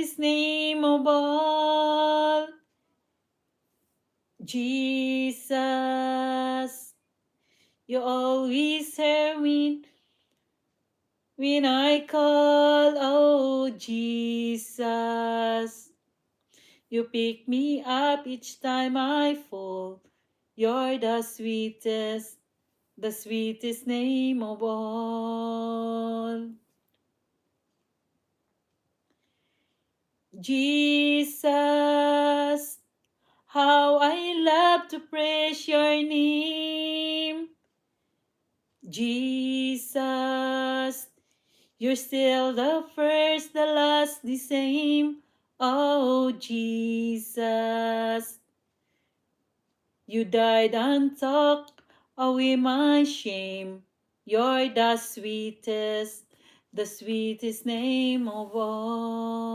sweetest name of all. Jesus, you always hear me when I call. Oh, Jesus, you pick me up each time I fall. You're the sweetest name of all. Jesus, how I love to praise your name. Jesus, you're still the first, the last, the same. Oh, Jesus, you died and took away my shame. You're the sweetest name of all.